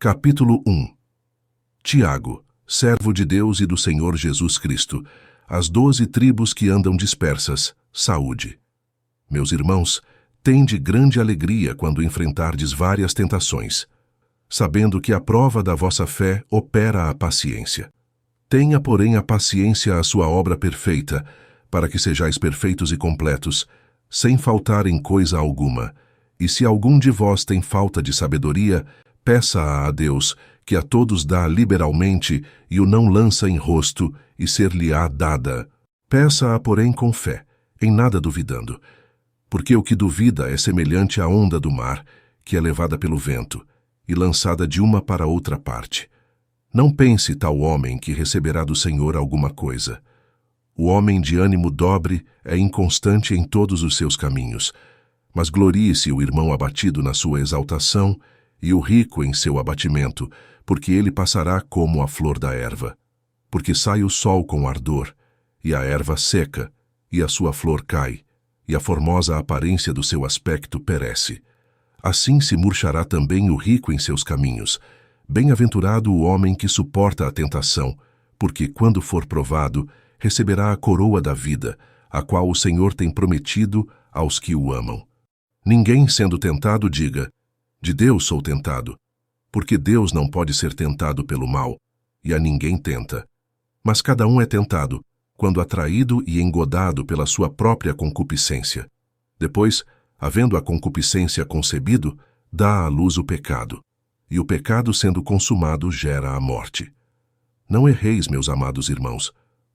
Capítulo 1. Tiago, servo de Deus e do Senhor Jesus Cristo, as 12 tribos que andam dispersas, saúde. Meus irmãos, tende grande alegria quando enfrentardes várias tentações, sabendo que a prova da vossa fé opera a paciência. Tenha, porém, a paciência a sua obra perfeita, para que sejais perfeitos e completos, sem faltar em coisa alguma. E se algum de vós tem falta de sabedoria, peça-a a Deus, que a todos dá liberalmente e o não lança em rosto, e ser-lhe-á dada. Peça-a, porém, com fé, em nada duvidando. Porque o que duvida é semelhante à onda do mar, que é levada pelo vento, e lançada de uma para outra parte. Não pense tal homem que receberá do Senhor alguma coisa. O homem de ânimo dobre é inconstante em todos os seus caminhos, mas glorie-se o irmão abatido na sua exaltação, e o rico em seu abatimento, porque ele passará como a flor da erva. Porque sai o sol com ardor, e a erva seca, e a sua flor cai, e a formosa aparência do seu aspecto perece. Assim se murchará também o rico em seus caminhos. Bem-aventurado o homem que suporta a tentação, porque, quando for provado, receberá a coroa da vida, a qual o Senhor tem prometido aos que o amam. Ninguém, sendo tentado, diga: de Deus sou tentado, porque Deus não pode ser tentado pelo mal, e a ninguém tenta. Mas cada um é tentado, quando atraído e engodado pela sua própria concupiscência. Depois, havendo a concupiscência concebido, dá à luz o pecado, e o pecado, sendo consumado, gera a morte. Não erreis, meus amados irmãos.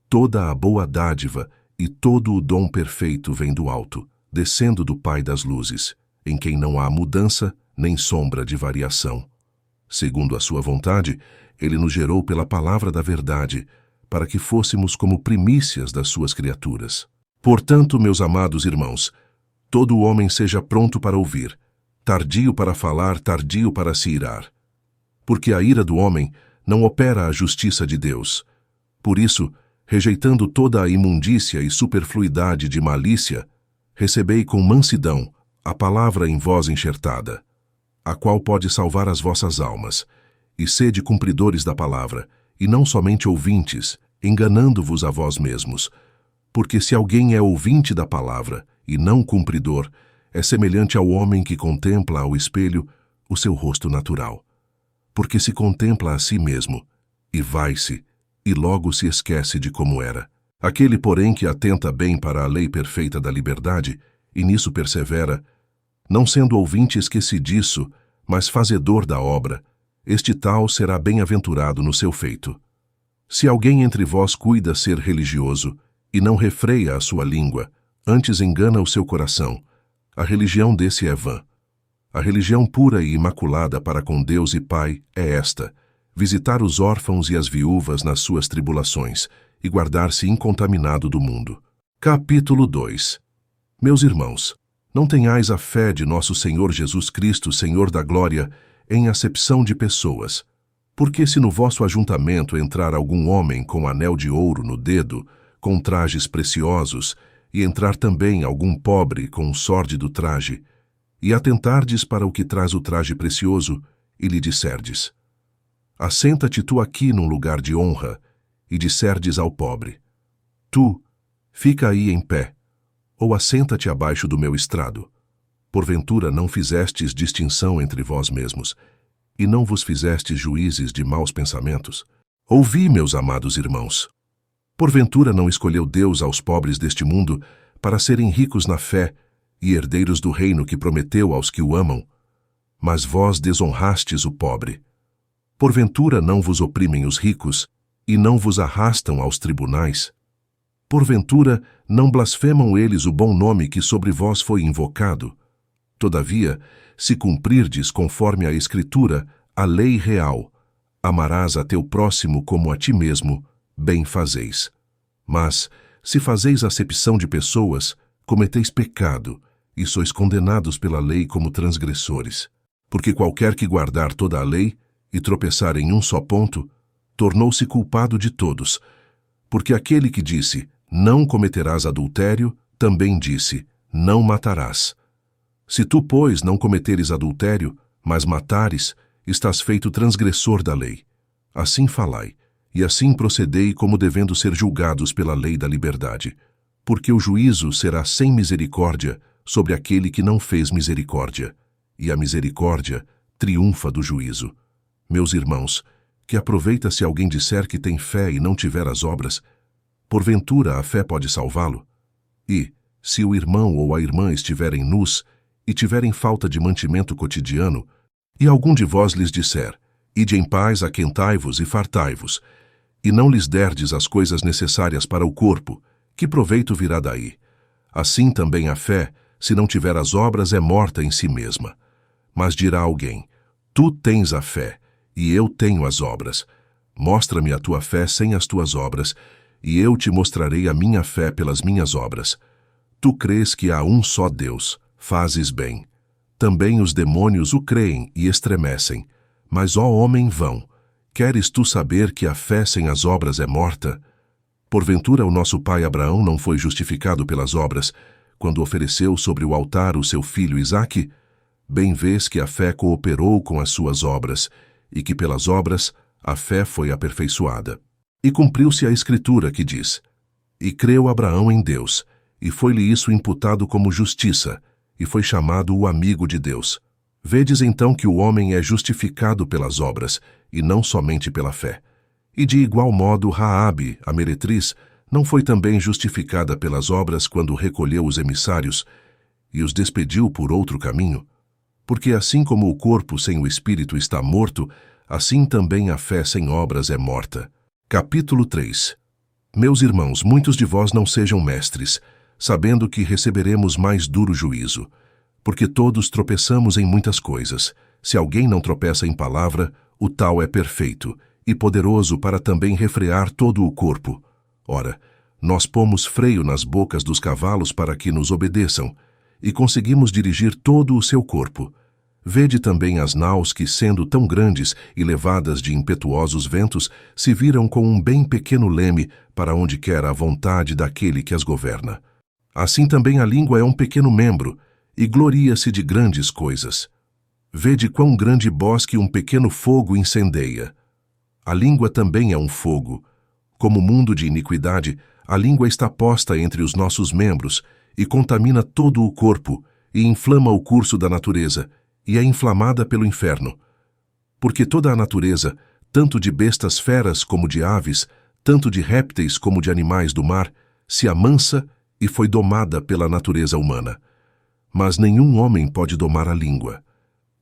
Toda a boa dádiva e todo o dom perfeito vem do alto, descendo do Pai das luzes, em quem não há mudança nem sombra de variação. Segundo a sua vontade, ele nos gerou pela palavra da verdade, para que fôssemos como primícias das suas criaturas. Portanto, meus amados irmãos, todo homem seja pronto para ouvir, tardio para falar, tardio para se irar. Porque a ira do homem não opera a justiça de Deus. Por isso, rejeitando toda a imundícia e superfluidade de malícia, recebei com mansidão a palavra em vós enxertada, a qual pode salvar as vossas almas, e sede cumpridores da palavra, e não somente ouvintes, enganando-vos a vós mesmos. Porque se alguém é ouvinte da palavra, e não cumpridor, é semelhante ao homem que contempla ao espelho o seu rosto natural. Porque se contempla a si mesmo, e vai-se, e logo se esquece de como era. Aquele, porém, que atenta bem para a lei perfeita da liberdade, e nisso persevera, não sendo ouvinte esquecidiço, mas fazedor da obra, este tal será bem-aventurado no seu feito. Se alguém entre vós cuida ser religioso, e não refreia a sua língua, antes engana o seu coração, a religião desse é vã. A religião pura e imaculada para com Deus e Pai é esta: visitar os órfãos e as viúvas nas suas tribulações, e guardar-se incontaminado do mundo. Capítulo 2. Meus irmãos, não tenhais a fé de nosso Senhor Jesus Cristo, Senhor da glória, em acepção de pessoas. Porque se no vosso ajuntamento entrar algum homem com anel de ouro no dedo, com trajes preciosos, e entrar também algum pobre com um sórdido traje, e atentardes para o que traz o traje precioso, e lhe disserdes: assenta-te tu aqui num lugar de honra, e disserdes ao pobre: tu, fica aí em pé, ou assenta-te abaixo do meu estrado. Porventura não fizestes distinção entre vós mesmos, e não vos fizestes juízes de maus pensamentos? Ouvi, meus amados irmãos. Porventura não escolheu Deus aos pobres deste mundo para serem ricos na fé e herdeiros do reino que prometeu aos que o amam? Mas vós desonrastes o pobre. Porventura não vos oprimem os ricos e não vos arrastam aos tribunais? Porventura não blasfemam eles o bom nome que sobre vós foi invocado? Todavia, se cumprirdes conforme a Escritura, a lei real, amarás a teu próximo como a ti mesmo, bem fazeis. Mas, se fazeis acepção de pessoas, cometeis pecado, e sois condenados pela lei como transgressores. Porque qualquer que guardar toda a lei, e tropeçar em um só ponto, tornou-se culpado de todos. Porque aquele que disse: não cometerás adultério, também disse: não matarás. Se tu, pois, não cometeres adultério, mas matares, estás feito transgressor da lei. Assim falai, e assim procedei como devendo ser julgados pela lei da liberdade. Porque o juízo será sem misericórdia sobre aquele que não fez misericórdia, e a misericórdia triunfa do juízo. Meus irmãos, que aproveita se alguém disser que tem fé e não tiver as obras? Porventura a fé pode salvá-lo? E, se o irmão ou a irmã estiverem nus e tiverem falta de mantimento cotidiano, e algum de vós lhes disser, ide em paz, aquentai-vos e fartai-vos, e não lhes derdes as coisas necessárias para o corpo, que proveito virá daí? Assim também a fé, se não tiver as obras, é morta em si mesma. Mas dirá alguém, tu tens a fé, e eu tenho as obras. Mostra-me a tua fé sem as tuas obras, e eu te mostrarei a minha fé pelas minhas obras. Tu crês que há um só Deus, fazes bem. Também os demônios o creem e estremecem. Mas, ó homem vão, queres tu saber que a fé sem as obras é morta? Porventura o nosso pai Abraão não foi justificado pelas obras, quando ofereceu sobre o altar o seu filho Isaque? Bem vês que a fé cooperou com as suas obras, e que pelas obras a fé foi aperfeiçoada. E cumpriu-se a Escritura que diz, e creu Abraão em Deus, e foi-lhe isso imputado como justiça, e foi chamado o amigo de Deus. Vedes então que o homem é justificado pelas obras, e não somente pela fé. E de igual modo Raabe, a meretriz, não foi também justificada pelas obras quando recolheu os emissários e os despediu por outro caminho? Porque assim como o corpo sem o espírito está morto, assim também a fé sem obras é morta. Capítulo 3. Meus irmãos, muitos de vós não sejam mestres, sabendo que receberemos mais duro juízo. Porque todos tropeçamos em muitas coisas. Se alguém não tropeça em palavra, o tal é perfeito, e poderoso para também refrear todo o corpo. Ora, nós pomos freio nas bocas dos cavalos para que nos obedeçam, e conseguimos dirigir todo o seu corpo. Vede também as naus que, sendo tão grandes e levadas de impetuosos ventos, se viram com um bem pequeno leme para onde quer a vontade daquele que as governa. Assim também a língua é um pequeno membro, e gloria-se de grandes coisas. Vede quão grande bosque um pequeno fogo incendeia. A língua também é um fogo. Como mundo de iniquidade, a língua está posta entre os nossos membros, e contamina todo o corpo, e inflama o curso da natureza, e é inflamada pelo inferno. Porque toda a natureza, tanto de bestas feras como de aves, tanto de répteis como de animais do mar, se amansa e foi domada pela natureza humana. Mas nenhum homem pode domar a língua.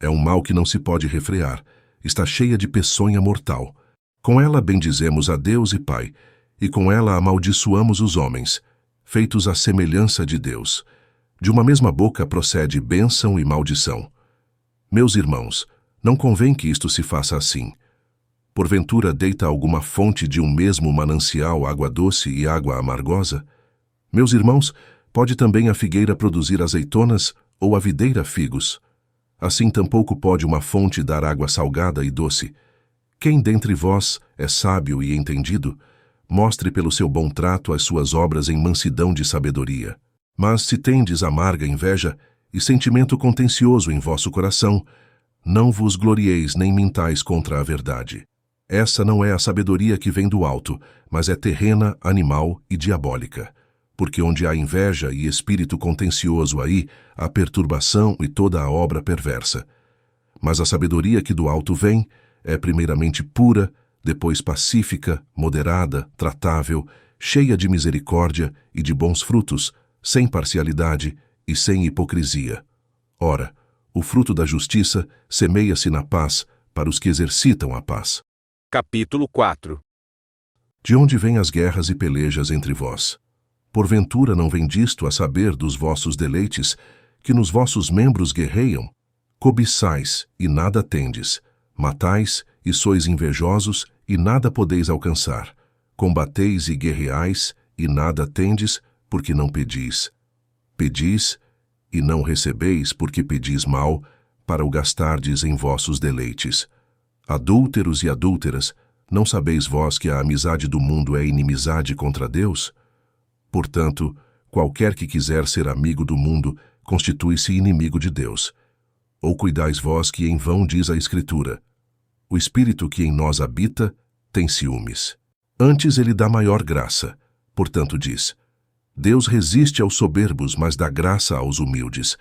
É um mal que não se pode refrear, está cheia de peçonha mortal. Com ela bendizemos a Deus e Pai, e com ela amaldiçoamos os homens, feitos à semelhança de Deus. De uma mesma boca procede bênção e maldição. Meus irmãos, não convém que isto se faça assim. Porventura deita alguma fonte de um mesmo manancial água doce e água amargosa? Meus irmãos, pode também a figueira produzir azeitonas ou a videira figos? Assim tampouco pode uma fonte dar água salgada e doce. Quem dentre vós é sábio e entendido, mostre pelo seu bom trato as suas obras em mansidão de sabedoria. Mas se tendes amarga inveja e sentimento contencioso em vosso coração, não vos glorieis nem mintais contra a verdade. Essa não é a sabedoria que vem do alto, mas é terrena, animal e diabólica. Porque onde há inveja e espírito contencioso aí, há perturbação e toda a obra perversa. Mas a sabedoria que do alto vem é primeiramente pura, depois pacífica, moderada, tratável, cheia de misericórdia e de bons frutos, sem parcialidade e sem hipocrisia. Ora, o fruto da justiça semeia-se na paz para os que exercitam a paz. Capítulo 4. De onde vêm as guerras e pelejas entre vós? Porventura não vem disto a saber dos vossos deleites, que nos vossos membros guerreiam? Cobiçais e nada tendes, matais e sois invejosos e nada podeis alcançar. Combateis e guerreais e nada tendes, porque não pedis. Pedis e não recebeis, porque pedis mal, para o gastardes em vossos deleites. Adúlteros e adúlteras, não sabeis vós que a amizade do mundo é inimizade contra Deus? Portanto, qualquer que quiser ser amigo do mundo, constitui-se inimigo de Deus. Ou cuidais vós que em vão diz a Escritura, O Espírito que em nós habita tem ciúmes. Antes ele dá maior graça. Portanto diz: Deus resiste aos soberbos, mas dá graça aos humildes.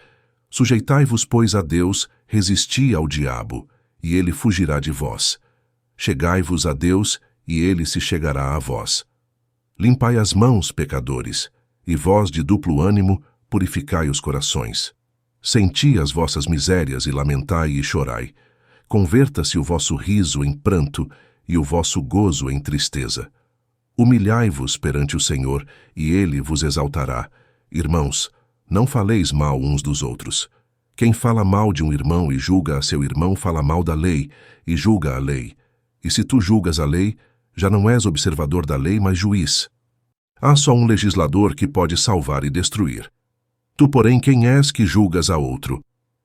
Sujeitai-vos, pois, a Deus, resisti ao diabo, e ele fugirá de vós. Chegai-vos a Deus, e ele se chegará a vós. Limpai as mãos, pecadores, e vós de duplo ânimo, purificai os corações. Senti as vossas misérias e lamentai e chorai. Converta-se o vosso riso em pranto e o vosso gozo em tristeza. Humilhai-vos perante o Senhor, e ele vos exaltará. Irmãos, não faleis mal uns dos outros. Quem fala mal de um irmão e julga a seu irmão fala mal da lei, e julga a lei. E se tu julgas a lei, já não és observador da lei, mas juiz. Há só um legislador que pode salvar e destruir. Tu, porém, quem és que julgas a outro?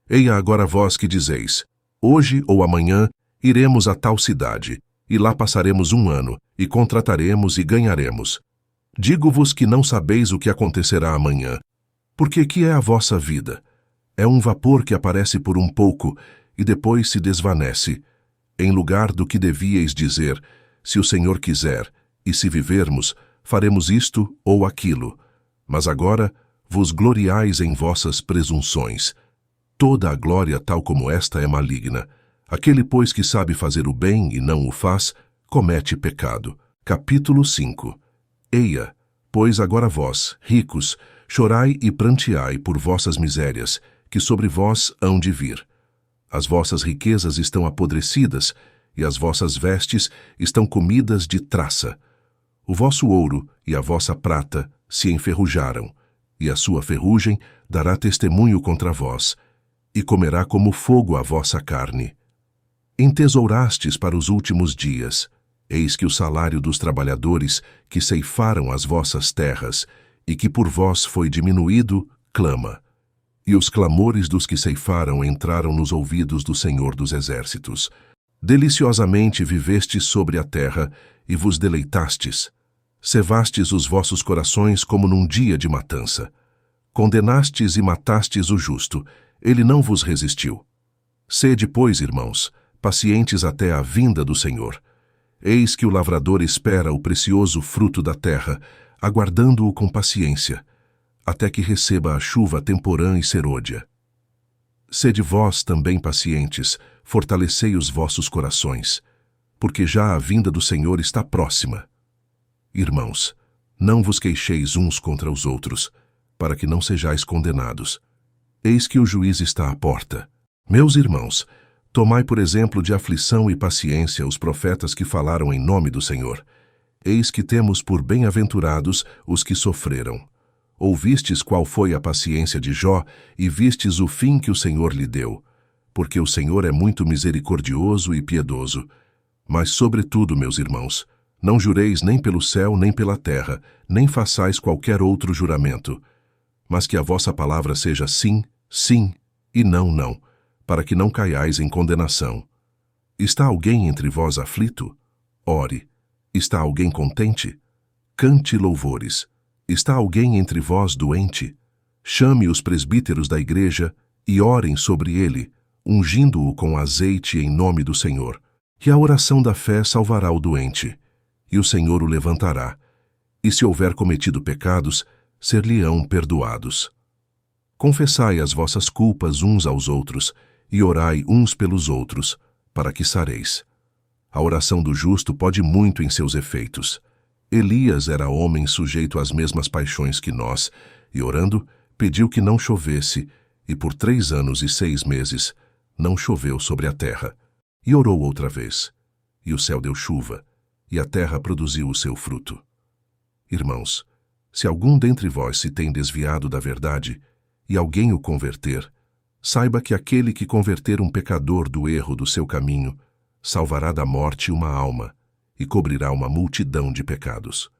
Eia agora vós que dizeis: hoje ou amanhã iremos a tal cidade, e lá passaremos 1 ano, e contrataremos e ganharemos. Digo-vos que não sabeis o que acontecerá amanhã. Porque que é a vossa vida? É um vapor que aparece por um pouco, e depois se desvanece. Em lugar do que devíeis dizer: se o Senhor quiser, e se vivermos, faremos isto ou aquilo. Mas agora vos gloriais em vossas presunções. Toda a glória tal como esta é maligna. Aquele, pois, que sabe fazer o bem e não o faz, comete pecado. Capítulo 5. Eia, pois agora vós, ricos, chorai e pranteai por vossas misérias, que sobre vós hão de vir. As vossas riquezas estão apodrecidas, e as vossas vestes estão comidas de traça. O vosso ouro e a vossa prata se enferrujaram, e a sua ferrugem dará testemunho contra vós, e comerá como fogo a vossa carne. Entesourastes para os últimos dias. Eis que o salário dos trabalhadores que ceifaram as vossas terras, e que por vós foi diminuído, clama. E os clamores dos que ceifaram entraram nos ouvidos do Senhor dos Exércitos. Deliciosamente vivestes sobre a terra, e vos deleitastes. Cevastes os vossos corações como num dia de matança. Condenastes e matastes o justo, ele não vos resistiu. Sede, pois, irmãos, pacientes até a vinda do Senhor. Eis que o lavrador espera o precioso fruto da terra, aguardando-o com paciência, até que receba a chuva temporã e serôdia. Sede vós também pacientes, fortalecei os vossos corações, porque já a vinda do Senhor está próxima. Irmãos, não vos queixeis uns contra os outros, para que não sejais condenados. Eis que o juiz está à porta. Meus irmãos, tomai por exemplo de aflição e paciência os profetas que falaram em nome do Senhor. Eis que temos por bem-aventurados os que sofreram. Ouvistes qual foi a paciência de Jó, e vistes o fim que o Senhor lhe deu. Porque o Senhor é muito misericordioso e piedoso. Mas, sobretudo, meus irmãos, não jureis nem pelo céu nem pela terra, nem façais qualquer outro juramento. Mas que a vossa palavra seja sim, sim, e não, não, para que não caiais em condenação. Está alguém entre vós aflito? Ore. Está alguém contente? Cante louvores. Está alguém entre vós doente? Chame os presbíteros da igreja e orem sobre ele, ungindo-o com azeite em nome do Senhor. E a oração da fé salvará o doente, e o Senhor o levantará. E se houver cometido pecados, ser-lhe-ão perdoados. Confessai as vossas culpas uns aos outros, e orai uns pelos outros, para que sareis. A oração do justo pode muito em seus efeitos. Elias era homem sujeito às mesmas paixões que nós, e orando, pediu que não chovesse, e por 3 anos e 6 meses não choveu sobre a terra. E orou outra vez, e o céu deu chuva, e a terra produziu o seu fruto. Irmãos, se algum dentre vós se tem desviado da verdade, e alguém o converter, saiba que aquele que converter um pecador do erro do seu caminho, salvará da morte uma alma, e cobrirá uma multidão de pecados.